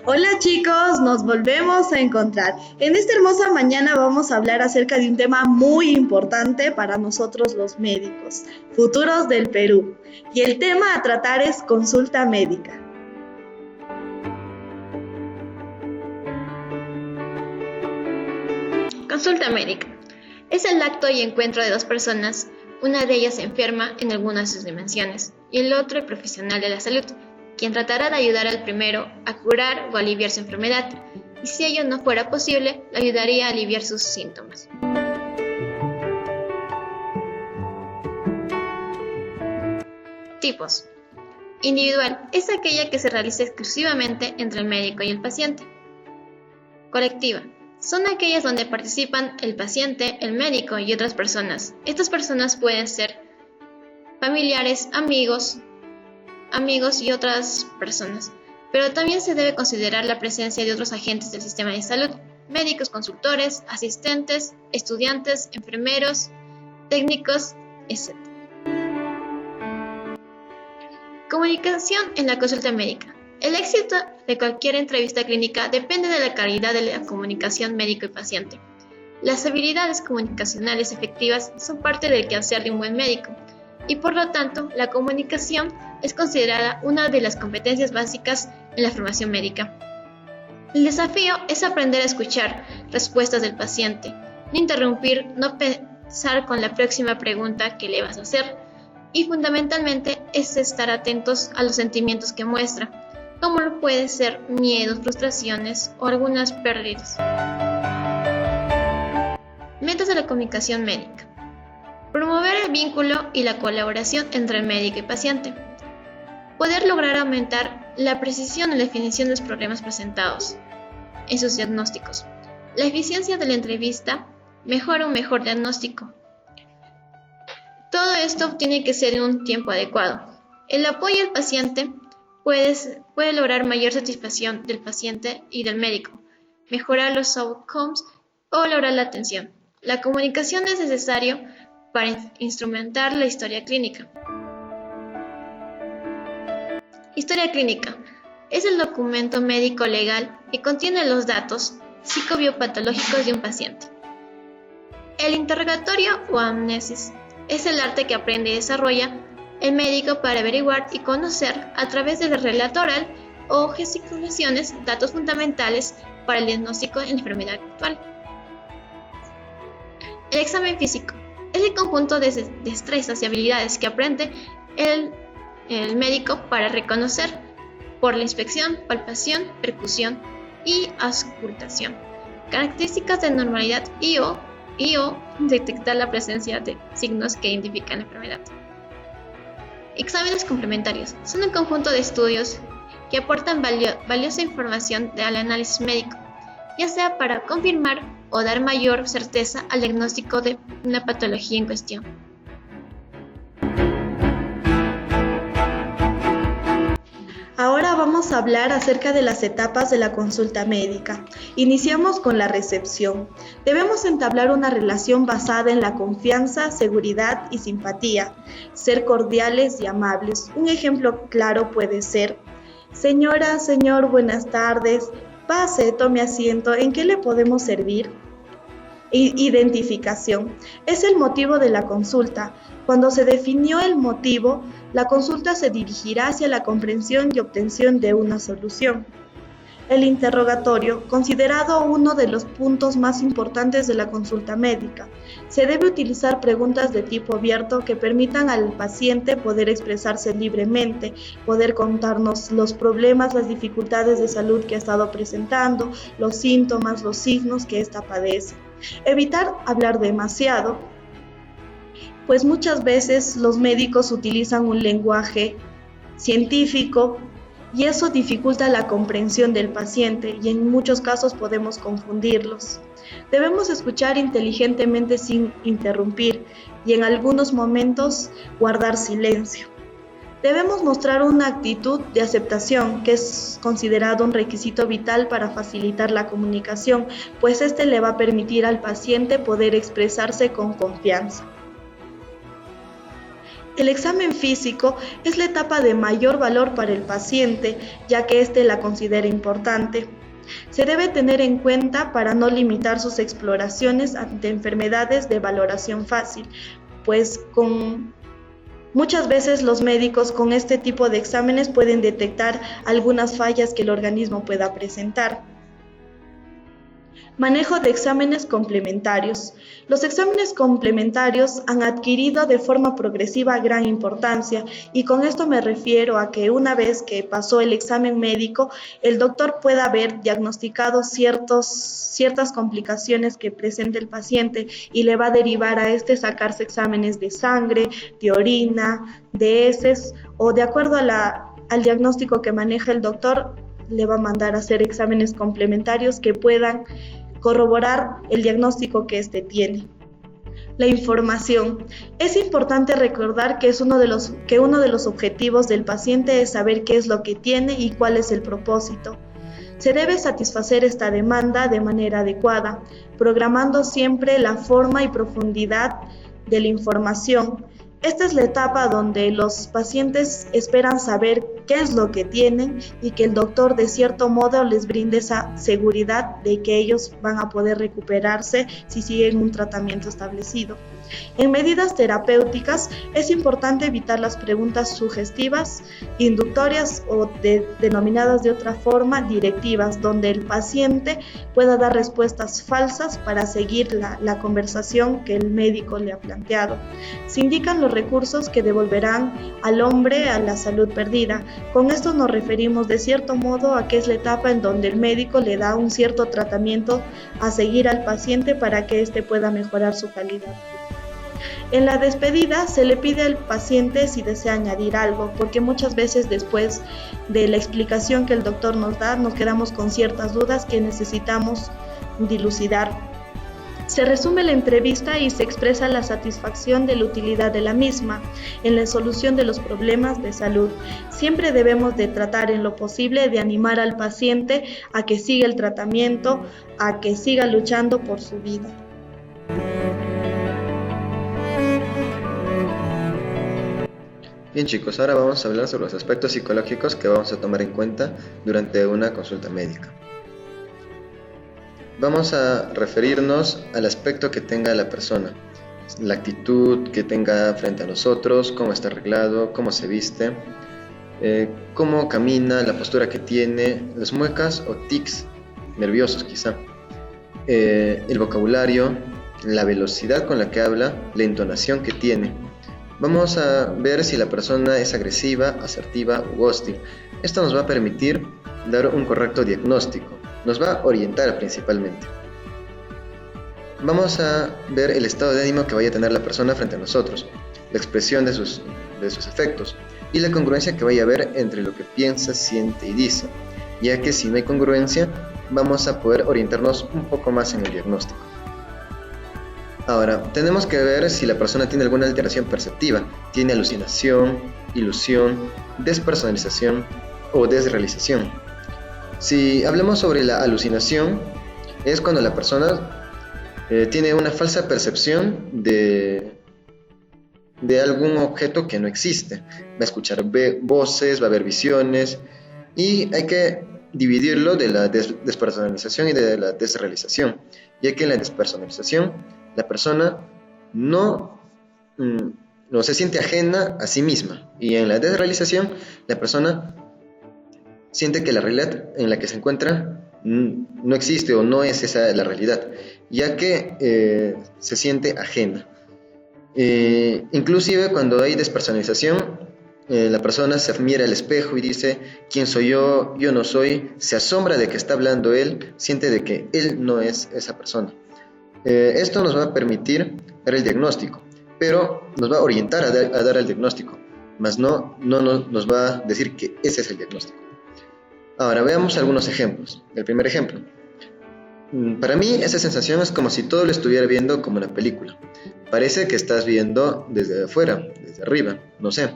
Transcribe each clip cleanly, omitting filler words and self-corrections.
Hola chicos, nos volvemos a encontrar. En esta hermosa mañana vamos a hablar acerca de un tema muy importante para nosotros los médicos, futuros del Perú. Y el tema a tratar es consulta médica. Consulta médica. Es el acto y encuentro de dos personas, una de ellas enferma en alguna de sus dimensiones y el otro el profesional de la salud, quien tratará de ayudar al primero a curar o aliviar su enfermedad, y si ello no fuera posible, le ayudaría a aliviar sus síntomas. Tipos. Individual es aquella que se realiza exclusivamente entre el médico y el paciente. Colectiva. Son aquellas donde participan el paciente, el médico y otras personas. Estas personas pueden ser familiares, amigos y otras personas, pero también se debe considerar la presencia de otros agentes del sistema de salud, médicos, consultores, asistentes, estudiantes, enfermeros, técnicos, etc. Comunicación en la consulta médica. El éxito de cualquier entrevista clínica depende de la calidad de la comunicación médico y paciente. Las habilidades comunicacionales efectivas son parte del quehacer de un buen médico y por lo tanto la comunicación es considerada una de las competencias básicas en la formación médica. El desafío es aprender a escuchar respuestas del paciente, no interrumpir, no pensar con la próxima pregunta que le vas a hacer y fundamentalmente es estar atentos a los sentimientos que muestra, como lo puede ser miedos, frustraciones o algunas pérdidas. Metas de la comunicación médica. Promover el vínculo y la colaboración entre el médico y paciente. Poder lograr aumentar la precisión en la definición de los problemas presentados en sus diagnósticos. La eficiencia de la entrevista mejora un mejor diagnóstico. Todo esto tiene que ser en un tiempo adecuado. El apoyo al paciente puede lograr mayor satisfacción del paciente y del médico, mejorar los outcomes o lograr la atención. La comunicación es necesaria para instrumentar la historia clínica. Historia clínica es el documento médico legal que contiene los datos psicobiopatológicos de un paciente. El interrogatorio o amnesis es el arte que aprende y desarrolla el médico para averiguar y conocer a través del relato oral o gesticulaciones datos fundamentales para el diagnóstico en la enfermedad actual. El examen físico es el conjunto de destrezas y habilidades que aprende el médico para reconocer por la inspección, palpación, percusión y auscultación características de normalidad y o detectar la presencia de signos que indican la enfermedad. Exámenes complementarios son un conjunto de estudios que aportan valiosa información al análisis médico, ya sea para confirmar o dar mayor certeza al diagnóstico de una patología en cuestión. Ahora vamos a hablar acerca de las etapas de la consulta médica. Iniciamos con la recepción. Debemos entablar una relación basada en la confianza, seguridad y simpatía. Ser cordiales y amables. Un ejemplo claro puede ser: señora, señor, buenas tardes. Pase, tome asiento. ¿En qué le podemos servir? Identificación. Es el motivo de la consulta. Cuando se definió el motivo, la consulta se dirigirá hacia la comprensión y obtención de una solución. El interrogatorio, considerado uno de los puntos más importantes de la consulta médica. Se debe utilizar preguntas de tipo abierto que permitan al paciente poder expresarse libremente, poder contarnos los problemas, las dificultades de salud que ha estado presentando, los síntomas, los signos que ésta padece. Evitar hablar demasiado, pues muchas veces los médicos utilizan un lenguaje científico y eso dificulta la comprensión del paciente y en muchos casos podemos confundirlos. Debemos escuchar inteligentemente sin interrumpir y en algunos momentos guardar silencio. Debemos mostrar una actitud de aceptación, que es considerado un requisito vital para facilitar la comunicación, pues este le va a permitir al paciente poder expresarse con confianza. El examen físico es la etapa de mayor valor para el paciente, ya que éste la considera importante. Se debe tener en cuenta para no limitar sus exploraciones ante enfermedades de valoración fácil, pues muchas veces los médicos con este tipo de exámenes pueden detectar algunas fallas que el organismo pueda presentar. Manejo de exámenes complementarios. Los exámenes complementarios han adquirido de forma progresiva gran importancia, y con esto me refiero a que una vez que pasó el examen médico, el doctor pueda haber diagnosticado ciertas complicaciones que presenta el paciente y le va a derivar a sacarse exámenes de sangre, de orina, de heces, o de acuerdo al diagnóstico que maneja el doctor, le va a mandar a hacer exámenes complementarios que puedan corroborar el diagnóstico que éste tiene. La información. Es importante recordar que uno de los objetivos del paciente es saber qué es lo que tiene y cuál es el propósito. Se debe satisfacer esta demanda de manera adecuada, programando siempre la forma y profundidad de la información. Esta es la etapa donde los pacientes esperan saber qué es lo que tienen y que el doctor de cierto modo les brinde esa seguridad de que ellos van a poder recuperarse si siguen un tratamiento establecido. En medidas terapéuticas es importante evitar las preguntas sugestivas, inductorias o denominadas de otra forma directivas, donde el paciente pueda dar respuestas falsas para seguir la conversación que el médico le ha planteado. Se indican los recursos que devolverán al hombre a la salud perdida. Con esto nos referimos de cierto modo a que es la etapa en donde el médico le da un cierto tratamiento a seguir al paciente para que éste pueda mejorar su calidad. En la despedida se le pide al paciente si desea añadir algo, porque muchas veces después de la explicación que el doctor nos da, nos quedamos con ciertas dudas que necesitamos dilucidar. Se resume la entrevista y se expresa la satisfacción de la utilidad de la misma en la solución de los problemas de salud. Siempre debemos de tratar en lo posible de animar al paciente a que siga el tratamiento, a que siga luchando por su vida. Bien chicos, ahora vamos a hablar sobre los aspectos psicológicos que vamos a tomar en cuenta durante una consulta médica. Vamos a referirnos al aspecto que tenga la persona, la actitud que tenga frente a nosotros, cómo está arreglado, cómo se viste, cómo camina, la postura que tiene, las muecas o tics nerviosos quizá, el vocabulario, la velocidad con la que habla, la entonación que tiene. Vamos a ver si la persona es agresiva, asertiva o hostil. Esto nos va a permitir dar un correcto diagnóstico, nos va a orientar principalmente. Vamos a ver el estado de ánimo que vaya a tener la persona frente a nosotros, la expresión de sus efectos y la congruencia que vaya a haber entre lo que piensa, siente y dice, ya que si no hay congruencia, vamos a poder orientarnos un poco más en el diagnóstico. Ahora, tenemos que ver si la persona tiene alguna alteración perceptiva, tiene alucinación, ilusión, despersonalización o desrealización. Si hablamos sobre la alucinación, es cuando la persona tiene una falsa percepción de algún objeto que no existe. Va a escuchar voces, va a ver visiones, y hay que dividirlo de la despersonalización y de la desrealización, ya que en la despersonalización la persona no se siente ajena a sí misma, y en la desrealización la persona siente que la realidad en la que se encuentra no existe o no es esa la realidad, ya que se siente ajena. Inclusive cuando hay despersonalización, la persona se mira al espejo y dice: ¿quién soy yo? Yo no soy. Se asombra de que está hablando él, siente de que él no es esa persona. Esto nos va a permitir dar el diagnóstico, pero nos va a orientar a dar el diagnóstico, mas no nos va a decir que ese es el diagnóstico. Ahora veamos algunos ejemplos. El primer ejemplo: para mí esa sensación es como si todo lo estuviera viendo como una película. Parece que estás viendo desde afuera, desde arriba, no sé.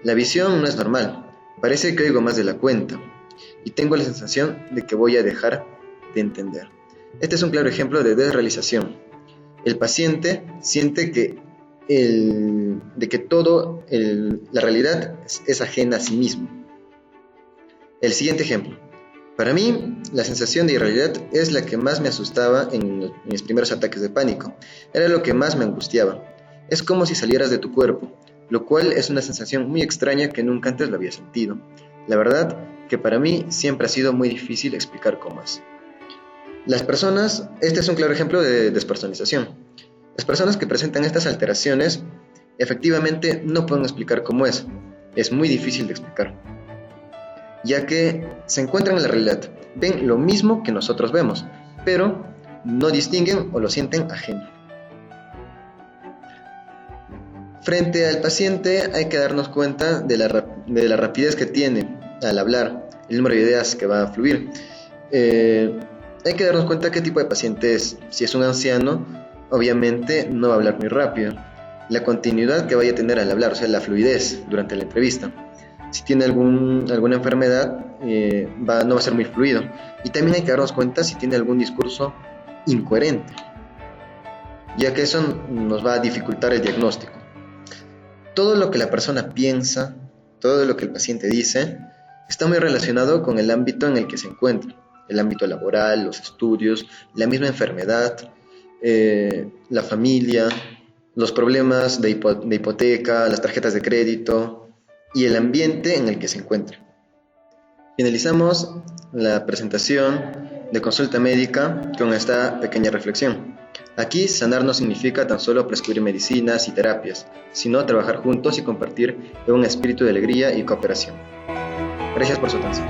La visión no es normal, parece que oigo más de la cuenta y tengo la sensación de que voy a dejar de entender. Este es un claro ejemplo de desrealización. El paciente siente que de que la realidad es ajena a sí mismo. El siguiente ejemplo. Para mí, la sensación de irrealidad es la que más me asustaba en mis primeros ataques de pánico. Era lo que más me angustiaba. Es como si salieras de tu cuerpo, lo cual es una sensación muy extraña que nunca antes lo había sentido. La verdad que para mí siempre ha sido muy difícil explicar cómo es. Las personas, este es un claro ejemplo de despersonalización. Las personas que presentan estas alteraciones efectivamente no pueden explicar cómo es. Es muy difícil de explicar, ya que se encuentran en la realidad, ven lo mismo que nosotros vemos, pero no distinguen o lo sienten ajeno. Frente al paciente hay que darnos cuenta de la rapidez que tiene al hablar, el número de ideas que va a fluir. Hay que darnos cuenta qué tipo de paciente es. Si es un anciano, obviamente no va a hablar muy rápido. La continuidad que vaya a tener al hablar, o sea, la fluidez durante la entrevista. Si tiene alguna enfermedad, no va a ser muy fluido. Y también hay que darnos cuenta si tiene algún discurso incoherente, ya que eso nos va a dificultar el diagnóstico. Todo lo que la persona piensa, todo lo que el paciente dice, está muy relacionado con el ámbito en el que se encuentra. El ámbito laboral, los estudios, la misma enfermedad, la familia, los problemas de hipoteca, las tarjetas de crédito y el ambiente en el que se encuentra. Finalizamos la presentación de consulta médica con esta pequeña reflexión. Aquí sanar no significa tan solo prescribir medicinas y terapias, sino trabajar juntos y compartir en un espíritu de alegría y cooperación. Gracias por su atención.